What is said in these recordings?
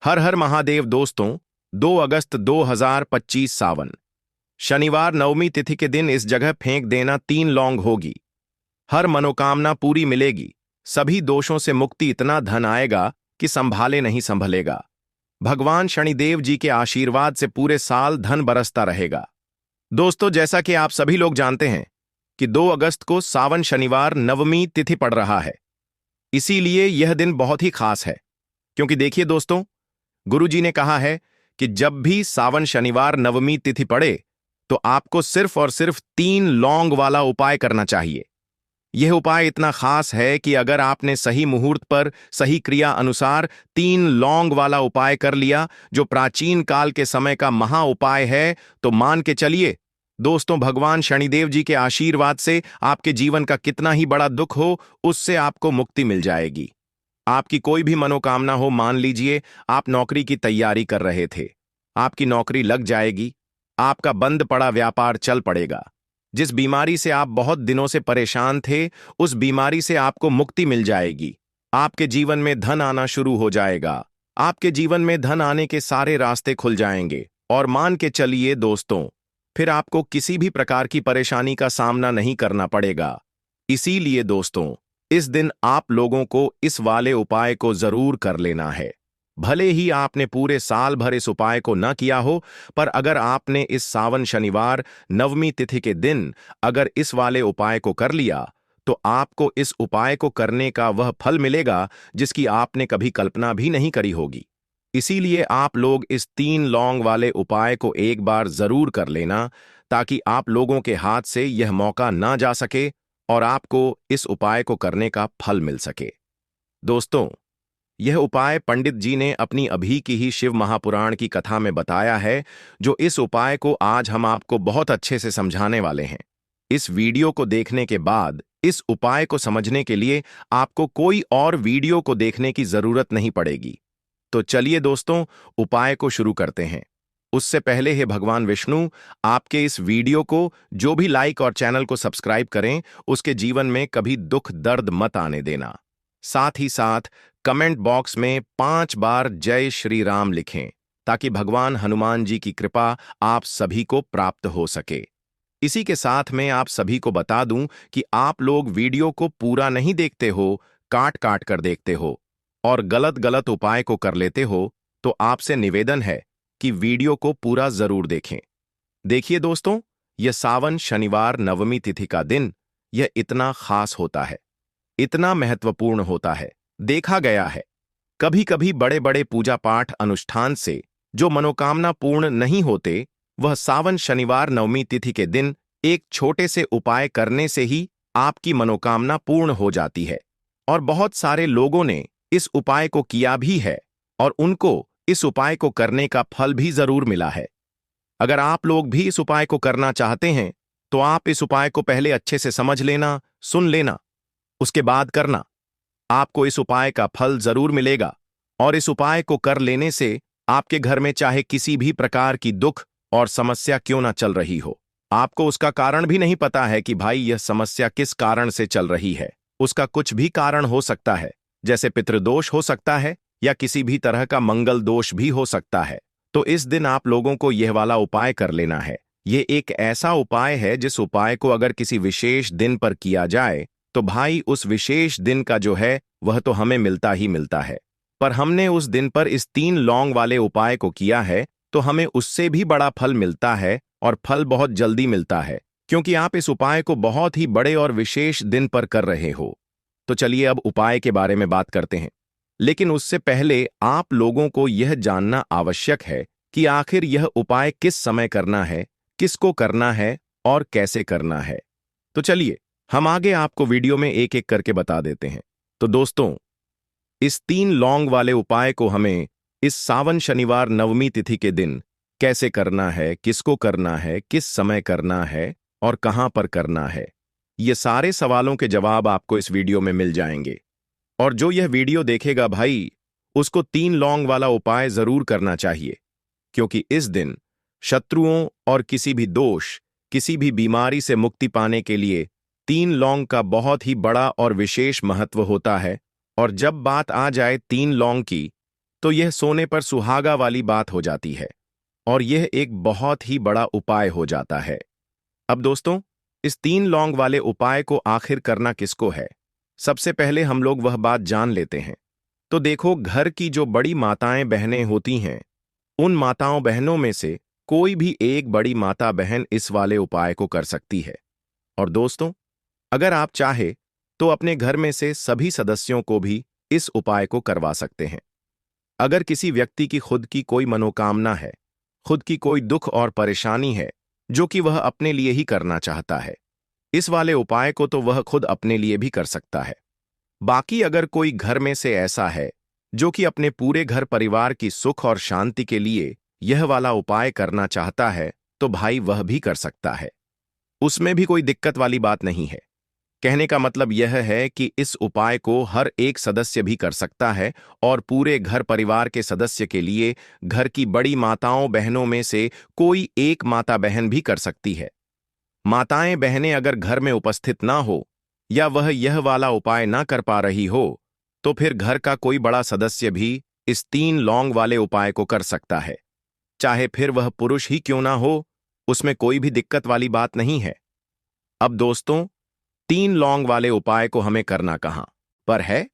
हर हर महादेव दोस्तों। 2 अगस्त 2025 सावन शनिवार नवमी तिथि के दिन इस जगह फेंक देना 3 लौंग होगी। हर मनोकामना पूरी मिलेगी। सभी दोषों से मुक्ति, इतना धन आएगा कि संभाले नहीं संभलेगा। भगवान शनिदेव जी के आशीर्वाद से पूरे साल धन बरसता रहेगा। दोस्तों, जैसा कि आप सभी लोग जानते हैं कि 2 अगस्त को सावन शनिवार नवमी तिथि पड़ रहा है। इसीलिए यह दिन बहुत ही खास है, क्योंकि देखिए दोस्तों, गुरु जी ने कहा है कि जब भी सावन शनिवार नवमी तिथि पड़े तो आपको सिर्फ और सिर्फ 3 लौंग वाला उपाय करना चाहिए। यह उपाय इतना खास है कि अगर आपने सही मुहूर्त पर सही क्रिया अनुसार 3 लौंग वाला उपाय कर लिया, जो प्राचीन काल के समय का महा उपाय है, तो मान के चलिए दोस्तों, भगवान शनिदेव जी के आशीर्वाद से आपके जीवन का कितना ही बड़ा दुख हो, उससे आपको मुक्ति मिल जाएगी। आपकी कोई भी मनोकामना हो, मान लीजिए आप नौकरी की तैयारी कर रहे थे, आपकी नौकरी लग जाएगी। आपका बंद पड़ा व्यापार चल पड़ेगा। जिस बीमारी से आप बहुत दिनों से परेशान थे, उस बीमारी से आपको मुक्ति मिल जाएगी। आपके जीवन में धन आना शुरू हो जाएगा। आपके जीवन में धन आने के सारे रास्ते खुल जाएंगे। और मान के चलिए दोस्तों, फिर आपको किसी भी प्रकार की परेशानी का सामना नहीं करना पड़ेगा। इसीलिए दोस्तों, इस दिन आप लोगों को इस वाले उपाय को जरूर कर लेना है। भले ही आपने पूरे साल भर इस उपाय को न किया हो, पर अगर आपने इस सावन शनिवार नवमी तिथि के दिन अगर इस वाले उपाय को कर लिया, तो आपको इस उपाय को करने का वह फल मिलेगा जिसकी आपने कभी कल्पना भी नहीं करी होगी। इसीलिए आप लोग इस 3 लौंग वाले उपाय को एक बार जरूर कर लेना, ताकि आप लोगों के हाथ से यह मौका ना जा सके और आपको इस उपाय को करने का फल मिल सके। दोस्तों, यह उपाय पंडित जी ने अपनी अभी की ही शिव महापुराण की कथा में बताया है, जो इस उपाय को आज हम आपको बहुत अच्छे से समझाने वाले हैं। इस वीडियो को देखने के बाद इस उपाय को समझने के लिए आपको कोई और वीडियो को देखने की जरूरत नहीं पड़ेगी। तो चलिए दोस्तों, उपाय को शुरू करते हैं। उससे पहले हे भगवान विष्णु, आपके इस वीडियो को जो भी लाइक और चैनल को सब्सक्राइब करें, उसके जीवन में कभी दुख दर्द मत आने देना। साथ ही साथ कमेंट बॉक्स में 5 बार जय श्री राम लिखें, ताकि भगवान हनुमान जी की कृपा आप सभी को प्राप्त हो सके। इसी के साथ मैं आप सभी को बता दूं कि आप लोग वीडियो को पूरा नहीं देखते हो, काट काट कर देखते हो और गलत गलत उपाय को कर लेते हो, तो आपसे निवेदन है कि वीडियो को पूरा जरूर देखें। देखिए दोस्तों, यह सावन शनिवार नवमी तिथि का दिन यह इतना खास होता है, इतना महत्वपूर्ण होता है। देखा गया है कभी कभी बड़े बड़े पूजा पाठ अनुष्ठान से जो मनोकामना पूर्ण नहीं होते, वह सावन शनिवार नवमी तिथि के दिन एक छोटे से उपाय करने से ही आपकी मनोकामना पूर्ण हो जाती है। और बहुत सारे लोगों ने इस उपाय को किया भी है और उनको इस उपाय को करने का फल भी जरूर मिला है। अगर आप लोग भी इस उपाय को करना चाहते हैं, तो आप इस उपाय को पहले अच्छे से समझ लेना, सुन लेना, उसके बाद करना। आपको इस उपाय का फल जरूर मिलेगा। और इस उपाय को कर लेने से आपके घर में चाहे किसी भी प्रकार की दुख और समस्या क्यों ना चल रही हो, आपको उसका कारण भी नहीं पता है कि भाई यह समस्या किस कारण से चल रही है। उसका कुछ भी कारण हो सकता है, जैसे पितृदोष हो सकता है या किसी भी तरह का मंगल दोष भी हो सकता है। तो इस दिन आप लोगों को यह वाला उपाय कर लेना है। यह एक ऐसा उपाय है जिस उपाय को अगर किसी विशेष दिन पर किया जाए, तो भाई उस विशेष दिन का जो है वह तो हमें मिलता ही मिलता है। पर हमने उस दिन पर इस 3 लौंग वाले उपाय को किया है, तो हमें उससे भी बड़ा फल मिलता है, और फल बहुत जल्दी मिलता है, क्योंकि आप इस उपाय को बहुत ही बड़े और विशेष दिन पर कर रहे हो। तो चलिए अब उपाय के बारे में बात करते हैं। लेकिन उससे पहले आप लोगों को यह जानना आवश्यक है कि आखिर यह उपाय किस समय करना है, किसको करना है और कैसे करना है। तो चलिए हम आगे आपको वीडियो में एक एक करके बता देते हैं। तो दोस्तों, इस 3 लौंग वाले उपाय को हमें इस सावन शनिवार नवमी तिथि के दिन कैसे करना है, किसको करना है, किस समय करना है और कहां पर करना है, ये सारे सवालों के जवाब आपको इस वीडियो में मिल जाएंगे। और जो यह वीडियो देखेगा भाई, उसको 3 लौंग वाला उपाय जरूर करना चाहिए, क्योंकि इस दिन शत्रुओं और किसी भी दोष, किसी भी बीमारी से मुक्ति पाने के लिए 3 लौंग का बहुत ही बड़ा और विशेष महत्व होता है। और जब बात आ जाए 3 लौंग की, तो यह सोने पर सुहागा वाली बात हो जाती है और यह एक बहुत ही बड़ा उपाय हो जाता है। अब दोस्तों, इस 3 लौंग वाले उपाय को आखिर करना किसको है? सबसे पहले हम लोग वह बात जान लेते हैं। तो देखो, घर की जो बड़ी माताएं बहनें होती हैं, उन माताओं बहनों में से कोई भी एक बड़ी माता बहन इस वाले उपाय को कर सकती है। और दोस्तों, अगर आप चाहे तो अपने घर में से सभी सदस्यों को भी इस उपाय को करवा सकते हैं। अगर किसी व्यक्ति की खुद की कोई मनोकामना है, खुद की कोई दुख और परेशानी है जो कि वह अपने लिए ही करना चाहता है, इस वाले उपाय को तो वह खुद अपने लिए भी कर सकता है। बाकी अगर कोई घर में से ऐसा है जो कि अपने पूरे घर परिवार की सुख और शांति के लिए यह वाला उपाय करना चाहता है, तो भाई वह भी कर सकता है। उसमें भी कोई दिक्कत वाली बात नहीं है। कहने का मतलब यह है कि इस उपाय को हर एक सदस्य भी कर सकता है और पूरे घर परिवार के सदस्य के लिए घर की बड़ी माताओं बहनों में से कोई एक माता बहन भी कर सकती है। माताएं बहनें अगर घर में उपस्थित ना हो या वह यह वाला उपाय ना कर पा रही हो, तो फिर घर का कोई बड़ा सदस्य भी इस 3 लौंग वाले उपाय को कर सकता है। चाहे फिर वह पुरुष ही क्यों ना हो, उसमें कोई भी दिक्कत वाली बात नहीं है। अब दोस्तों, 3 लौंग वाले उपाय को हमें करना कहां पर है?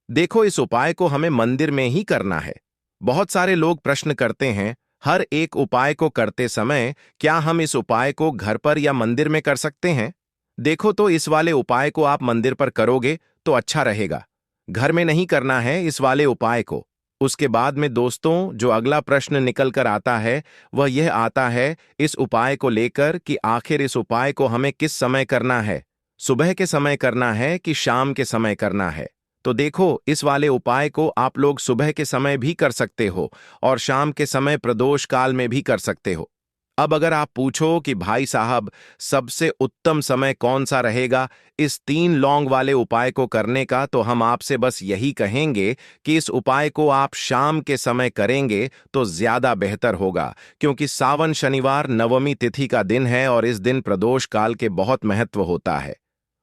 देखो, इस उपाय को हमें मंदिर में ही करना है। बहुत सारे लोग प्रश्न करते हैं, हर एक उपाय को करते समय क्या हम इस उपाय को घर पर या मंदिर में कर सकते हैं? देखो, तो इस वाले उपाय को आप मंदिर पर करोगे तो अच्छा रहेगा। घर में नहीं करना है इस वाले उपाय को। उसके बाद में दोस्तों, जो अगला प्रश्न निकल कर आता है वह यह आता है इस उपाय को लेकर कि आखिर इस उपाय को हमें किस समय करना है, सुबह के समय करना है कि शाम के समय करना है? तो देखो, इस वाले उपाय को आप लोग सुबह के समय भी कर सकते हो और शाम के समय प्रदोष काल में भी कर सकते हो। अब अगर आप पूछो कि भाई साहब, सबसे उत्तम समय कौन सा रहेगा इस 3 लौंग वाले उपाय को करने का, तो हम आपसे बस यही कहेंगे कि इस उपाय को आप शाम के समय करेंगे तो ज्यादा बेहतर होगा, क्योंकि सावन शनिवार नवमी तिथि का दिन है और इस दिन प्रदोष काल के बहुत महत्व होता है।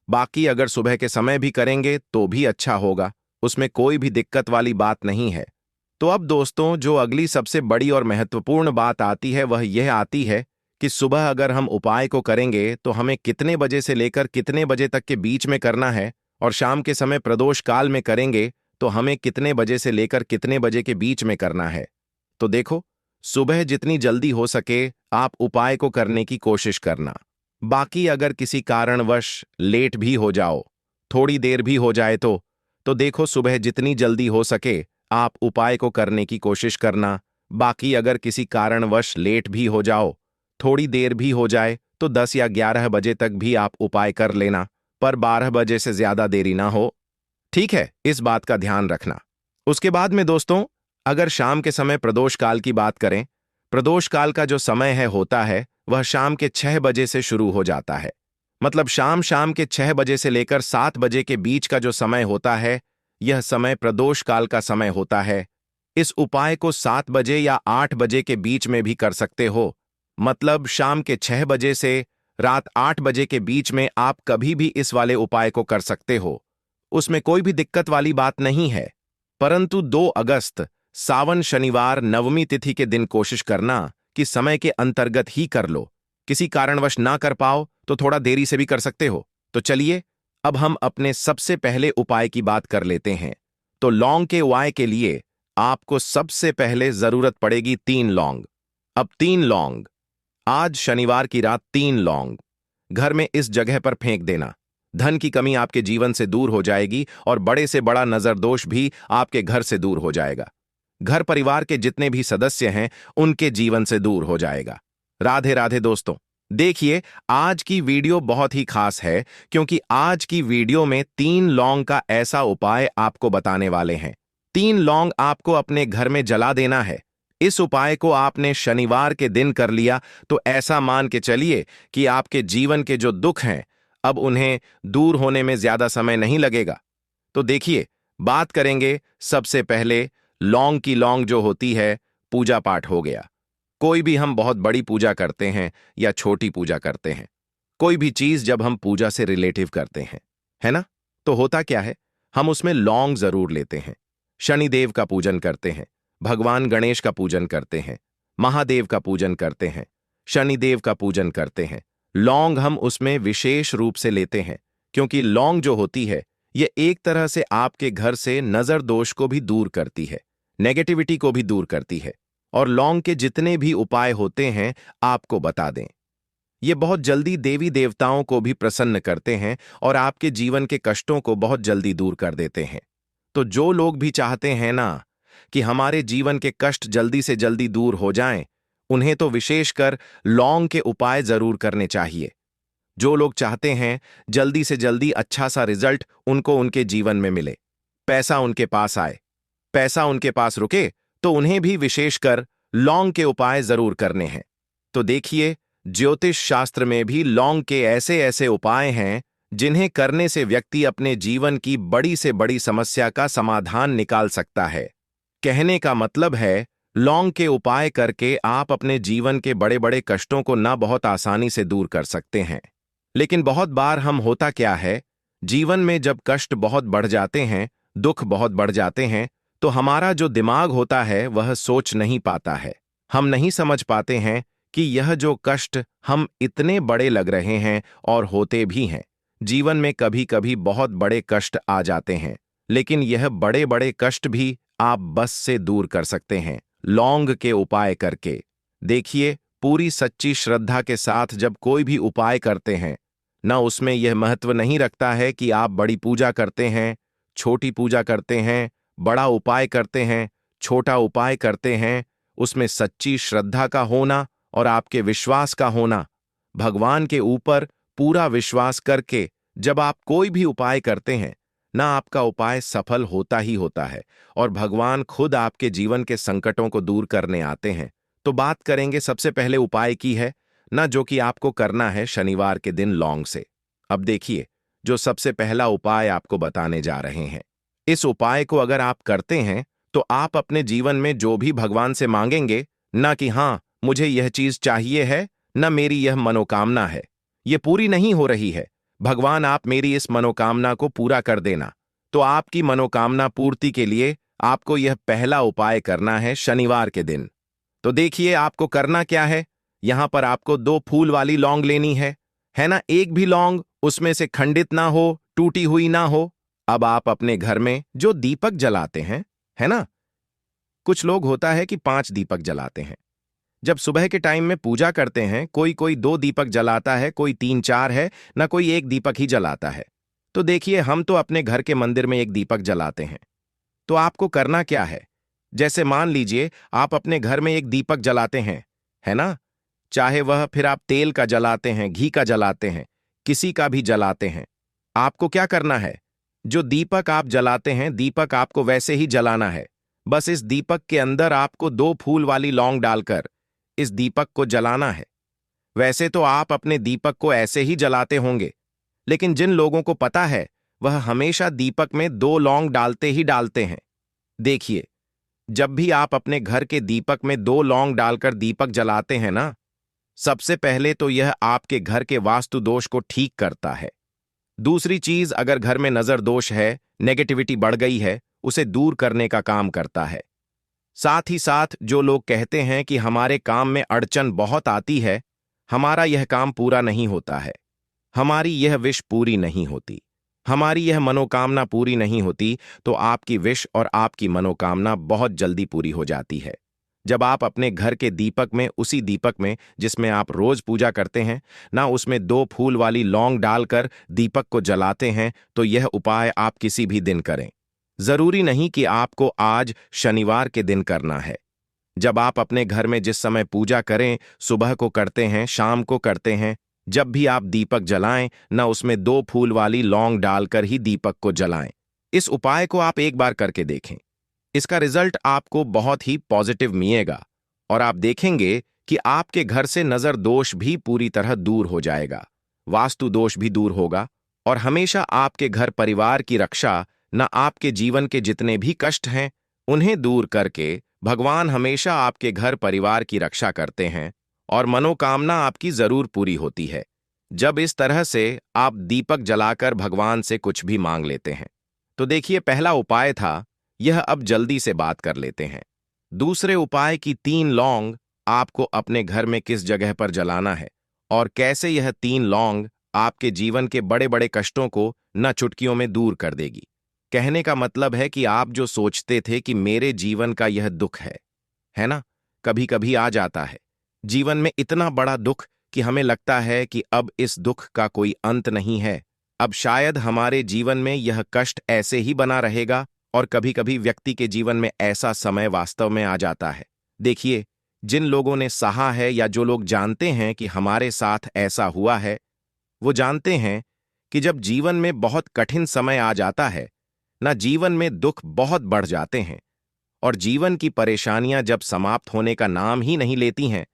बाकी अगर सुबह के समय भी करेंगे तो भी अच्छा होगा, उसमें कोई भी दिक्कत वाली बात नहीं है। तो अब दोस्तों, जो अगली सबसे बड़ी और महत्वपूर्ण बात आती है वह यह आती है कि सुबह अगर हम उपाय को करेंगे तो हमें कितने बजे से लेकर कितने बजे तक के बीच में करना है, और शाम के समय प्रदोष काल में करेंगे तो हमें कितने बजे से लेकर कितने बजे के बीच में करना है। तो देखो, सुबह जितनी जल्दी हो सके आप उपाय को करने की कोशिश करना। बाकी अगर किसी कारणवश लेट भी हो जाओ, थोड़ी देर भी हो जाए तो देखो, सुबह जितनी जल्दी हो सके आप उपाय को करने की कोशिश करना। बाकी अगर किसी कारणवश लेट भी हो जाओ, थोड़ी देर भी हो जाए, तो 10 या 11 बजे तक भी आप उपाय कर लेना, पर 12 बजे से ज्यादा देरी ना हो। ठीक है, इस बात का ध्यान रखना। उसके बाद में दोस्तों, अगर शाम के समय प्रदोष काल की बात करें, प्रदोष काल का जो समय है होता है वह शाम के 6 बजे से शुरू हो जाता है। मतलब शाम शाम के 6 बजे से लेकर 7 बजे के बीच का जो समय होता है, यह समय प्रदोष काल का समय होता है। इस उपाय को 7 बजे या 8 बजे के बीच में भी कर सकते हो। मतलब शाम के 6 बजे से रात 8 बजे के बीच में आप कभी भी इस वाले उपाय को कर सकते हो, उसमें कोई भी दिक्कत वाली बात नहीं है। परंतु 2 अगस्त सावन शनिवार नवमी तिथि के दिन कोशिश करना कि समय के अंतर्गत ही कर लो। किसी कारणवश ना कर पाओ तो थोड़ा देरी से भी कर सकते हो। तो चलिए, अब हम अपने सबसे पहले उपाय की बात कर लेते हैं। तो लौंग के उपाय के लिए आपको सबसे पहले जरूरत पड़ेगी 3 लौंग। अब 3 लौंग, आज शनिवार की रात 3 लौंग घर में इस जगह पर फेंक देना। धन की कमी आपके जीवन से दूर हो जाएगी और बड़े से बड़ा नजर दोष भी आपके घर से दूर हो जाएगा। घर परिवार के जितने भी सदस्य हैं उनके जीवन से दूर हो जाएगा। राधे राधे दोस्तों। देखिए, आज की वीडियो बहुत ही खास है, क्योंकि आज की वीडियो में 3 लौंग का ऐसा उपाय आपको बताने वाले हैं। 3 लौंग आपको अपने घर में जला देना है। इस उपाय को आपने शनिवार के दिन कर लिया तो ऐसा मान के चलिए कि आपके जीवन के जो दुख हैं अब उन्हें दूर होने में ज्यादा समय नहीं लगेगा। तो देखिए, बात करेंगे सबसे पहले लौंग की। लौंग जो होती है, पूजा पाठ हो गया। कोई भी हम बहुत बड़ी पूजा करते हैं या छोटी पूजा करते हैं, कोई भी चीज जब हम पूजा से रिलेटिव करते हैं, है ना, तो होता क्या है, हम उसमें लौंग जरूर लेते हैं। शनिदेव का पूजन करते हैं भगवान गणेश का पूजन करते हैं, महादेव का पूजन करते हैं, शनिदेव का पूजन करते हैं। लौंग हम उसमें विशेष रूप से लेते हैं, क्योंकि लौंग जो होती है ये एक तरह से आपके घर से नजर दोष को भी दूर करती है, नेगेटिविटी को भी दूर करती है। और लौंग के जितने भी उपाय होते हैं आपको बता दें, ये बहुत जल्दी देवी देवताओं को भी प्रसन्न करते हैं और आपके जीवन के कष्टों को बहुत जल्दी दूर कर देते हैं। तो जो लोग भी चाहते हैं ना कि हमारे जीवन के कष्ट जल्दी से जल्दी दूर हो जाएं, उन्हें तो विशेषकर लौंग के उपाय जरूर करने चाहिए। जो लोग चाहते हैं जल्दी से जल्दी अच्छा सा रिजल्ट उनको उनके जीवन में मिले, पैसा उनके पास आए, पैसा उनके पास रुके, तो उन्हें भी विशेषकर लौंग के उपाय जरूर करने हैं। तो देखिए, ज्योतिष शास्त्र में भी लौंग के ऐसे ऐसे उपाय हैं जिन्हें करने से व्यक्ति अपने जीवन की बड़ी से बड़ी समस्या का समाधान निकाल सकता है। कहने का मतलब है, लौंग के उपाय करके आप अपने जीवन के बड़े बड़े कष्टों को ना बहुत आसानी से दूर कर सकते हैं। लेकिन बहुत बार हम होता क्या है, जीवन में जब कष्ट बहुत बढ़ जाते हैं, दुख बहुत बढ़ जाते हैं, तो हमारा जो दिमाग होता है वह सोच नहीं पाता है। हम नहीं समझ पाते हैं कि यह जो कष्ट हम इतने बड़े लग रहे हैं और होते भी हैं। जीवन में कभी कभी बहुत बड़े कष्ट आ जाते हैं, लेकिन यह बड़े बड़े कष्ट भी आप बस से दूर कर सकते हैं लौंग के उपाय करके। देखिए, पूरी सच्ची श्रद्धा के साथ जब कोई भी उपाय करते हैं ना, उसमें यह महत्व नहीं रखता है कि आप बड़ी पूजा करते हैं, छोटी पूजा करते हैं, बड़ा उपाय करते हैं, छोटा उपाय करते हैं। उसमें सच्ची श्रद्धा का होना और आपके विश्वास का होना, भगवान के ऊपर पूरा विश्वास करके जब आप कोई भी उपाय करते हैं ना, आपका उपाय सफल होता ही होता है और भगवान खुद आपके जीवन के संकटों को दूर करने आते हैं। तो बात करेंगे सबसे पहले उपाय की है ना, जो कि आपको करना है शनिवार के दिन लौंग से। अब देखिए, जो सबसे पहला उपाय आपको बताने जा रहे हैं, इस उपाय को अगर आप करते हैं तो आप अपने जीवन में जो भी भगवान से मांगेंगे ना कि हाँ मुझे यह चीज चाहिए है, ना मेरी यह मनोकामना है, ये पूरी नहीं हो रही है, भगवान आप मेरी इस मनोकामना को पूरा कर देना। तो आपकी मनोकामना पूर्ति के लिए आपको यह पहला उपाय करना है शनिवार के दिन। तो देखिए, आपको करना क्या है, यहां पर आपको 2 फूल वाली लौंग लेनी है ना। एक भी लौंग उसमें से खंडित ना हो, टूटी हुई ना हो। अब आप अपने घर में जो दीपक जलाते हैं, है ना, कुछ लोग होता है कि 5 दीपक जलाते हैं। जब सुबह के टाइम में पूजा करते हैं, कोई कोई 2 दीपक जलाता है, कोई 3-4 है ना, कोई 1 दीपक ही जलाता है। तो देखिए, हम तो अपने घर के मंदिर में 1 दीपक जलाते हैं। तो आपको करना क्या है, जैसे मान लीजिए आप अपने घर में 1 दीपक जलाते हैं, है ना, चाहे वह फिर आप तेल का जलाते हैं, घी का जलाते हैं, किसी का भी जलाते हैं। आपको क्या करना है, जो दीपक आप जलाते हैं, दीपक आपको वैसे ही जलाना है। बस इस दीपक के अंदर आपको 2 फूल वाली लौंग डालकर इस दीपक को जलाना है। वैसे तो आप अपने दीपक को ऐसे ही जलाते होंगे, लेकिन जिन लोगों को पता है वह हमेशा दीपक में 2 लौंग डालते ही डालते हैं। देखिए, जब भी आप अपने घर के दीपक में 2 लौंग डालकर दीपक जलाते हैं ना, सबसे पहले तो यह आपके घर के वास्तु दोष को ठीक करता है। दूसरी चीज, अगर घर में नजर दोष है, नेगेटिविटी बढ़ गई है, उसे दूर करने का काम करता है। साथ ही साथ जो लोग कहते हैं कि हमारे काम में अड़चन बहुत आती है, हमारा यह काम पूरा नहीं होता है, हमारी यह विश पूरी नहीं होती, हमारी यह मनोकामना पूरी नहीं होती, तो आपकी विश और आपकी मनोकामना बहुत जल्दी पूरी हो जाती है। जब आप अपने घर के दीपक में, उसी दीपक में जिसमें आप रोज पूजा करते हैं ना, उसमें 2 फूल वाली लौंग डालकर दीपक को जलाते हैं, तो यह उपाय आप किसी भी दिन करें। जरूरी नहीं कि आपको आज शनिवार के दिन करना है। जब आप अपने घर में जिस समय पूजा करें, सुबह को करते हैं, शाम को करते हैं, जब भी आप दीपक जलाएं ना, उसमें 2 फूल वाली लौंग डालकर ही दीपक को जलाएं। इस उपाय को आप एक बार करके देखें, इसका रिजल्ट आपको बहुत ही पॉजिटिव मिलेगा और आप देखेंगे कि आपके घर से नजर दोष भी पूरी तरह दूर हो जाएगा, वास्तु दोष भी दूर होगा और हमेशा आपके घर परिवार की रक्षा, न आपके जीवन के जितने भी कष्ट हैं उन्हें दूर करके भगवान हमेशा आपके घर परिवार की रक्षा करते हैं और मनोकामना आपकी जरूर पूरी होती है, जब इस तरह से आप दीपक जलाकर भगवान से कुछ भी मांग लेते हैं। तो देखिए, पहला उपाय था यह। अब जल्दी से बात कर लेते हैं दूसरे उपाय की 3 लौंग आपको अपने घर में किस जगह पर जलाना है और कैसे यह 3 लौंग आपके जीवन के बड़े बड़े कष्टों को न चुटकियों में दूर कर देगी। कहने का मतलब है कि आप जो सोचते थे कि मेरे जीवन का यह दुख है ना, कभी कभी आ जाता है जीवन में इतना बड़ा दुख कि हमें लगता है कि अब इस दुख का कोई अंत नहीं है, अब शायद हमारे जीवन में यह कष्ट ऐसे ही बना रहेगा। और कभी कभी व्यक्ति के जीवन में ऐसा समय वास्तव में आ जाता है। देखिए, जिन लोगों ने सहा है या जो लोग जानते हैं कि हमारे साथ ऐसा हुआ है, वो जानते हैं कि जब जीवन में बहुत कठिन समय आ जाता है ना, जीवन में दुख बहुत बढ़ जाते हैं और जीवन की परेशानियां जब समाप्त होने का नाम ही नहीं लेती हैं,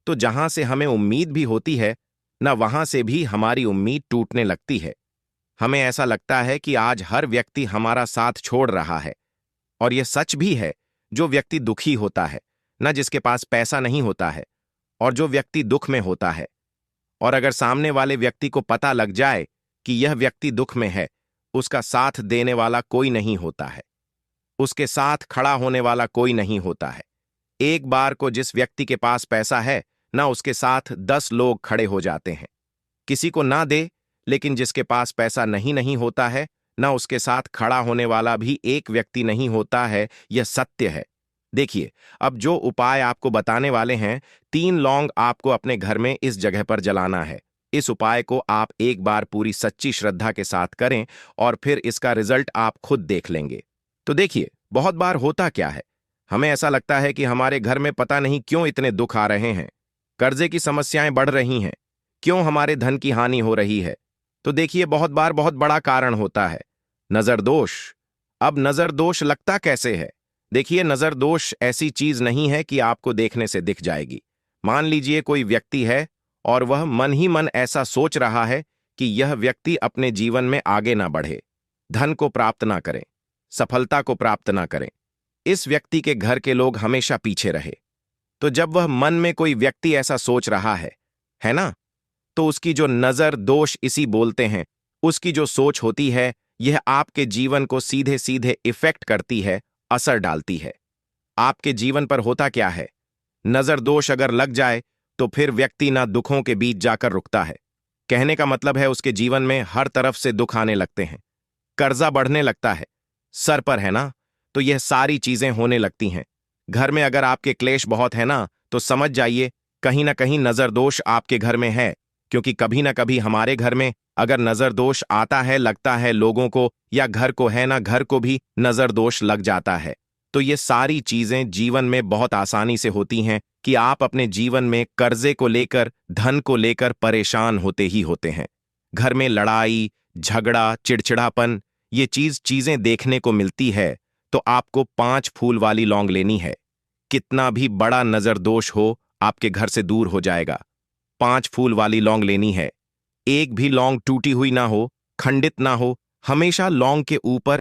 तो जहां से हमें उम्मीद भी होती है ना, वहां से भी हमारी उम्मीद टूटने लगती है। हमें ऐसा लगता है कि आज हर व्यक्ति हमारा साथ छोड़ रहा है। और यह सच भी है, जो व्यक्ति दुखी होता है ना, जिसके पास पैसा नहीं होता है, और जो व्यक्ति दुख में होता है, और अगर सामने वाले व्यक्ति को पता लग जाए कि यह व्यक्ति दुख में है, उसका साथ देने वाला कोई नहीं होता है, उसके साथ खड़ा होने वाला कोई नहीं होता है। एक बार को जिस व्यक्ति के पास पैसा है ना, उसके साथ 10 लोग खड़े हो जाते हैं। किसी को ना दे, लेकिन जिसके पास पैसा नहीं नहीं होता है ना, उसके साथ खड़ा होने वाला भी एक व्यक्ति नहीं होता है। यह सत्य है। देखिए, अब जो उपाय आपको बताने वाले हैं, 3 लौंग आपको अपने घर में इस जगह पर जलाना है। इस उपाय को आप एक बार पूरी सच्ची श्रद्धा के साथ करें और फिर इसका रिजल्ट आप खुद देख लेंगे। तो देखिए, बहुत बार होता क्या है, हमें ऐसा लगता है कि हमारे घर में पता नहीं क्यों इतने दुख आ रहे हैं, कर्जे की समस्याएं बढ़ रही हैं, क्यों हमारे धन की हानि हो रही है। तो देखिए, बहुत बार बहुत बड़ा कारण होता है नजर दोष। अब नजर दोष लगता कैसे है? देखिए, नजर दोष ऐसी चीज नहीं है कि आपको देखने से दिख जाएगी। मान लीजिए कोई व्यक्ति है और वह मन ही मन ऐसा सोच रहा है कि यह व्यक्ति अपने जीवन में आगे ना बढ़े, धन को प्राप्त ना करें, सफलता को प्राप्त ना करें, इस व्यक्ति के घर के लोग हमेशा पीछे रहे। तो जब वह मन में कोई व्यक्ति ऐसा सोच रहा है ना, तो उसकी जो नजर दोष इसी बोलते हैं, उसकी जो सोच होती है, यह आपके जीवन को सीधे सीधे इफेक्ट करती है, असर डालती है। आपके जीवन पर होता क्या है, नजर दोष अगर लग जाए तो फिर व्यक्ति ना दुखों के बीच जाकर रुकता है। कहने का मतलब है उसके जीवन में हर तरफ से दुख आने लगते हैं, कर्जा बढ़ने लगता है, सर पर है ना, तो यह सारी चीजें होने लगती हैं। घर में अगर आपके क्लेश बहुत है ना, तो समझ जाइए कहीं ना कहीं नजर दोष आपके घर में है। क्योंकि कभी ना कभी हमारे घर में अगर नजर दोष आता है, लगता है लोगों को या घर को है ना, घर को भी नजर दोष लग जाता है। तो ये सारी चीजें जीवन में बहुत आसानी से होती हैं कि आप अपने जीवन में कर्जे को लेकर, धन को लेकर परेशान होते ही होते हैं। घर में लड़ाई, झगड़ा, चिड़चिड़ापन, ये चीजें देखने को मिलती है। तो आपको 5 फूल वाली लौंग लेनी है। कितना भी बड़ा नजर दोष हो, आपके घर से दूर हो जाएगा। 5 फूल वाली लौंग लेनी है। एक भी लौंग टूटी हुई ना हो, खंडित ना हो, हमेशा लौंग के ऊपर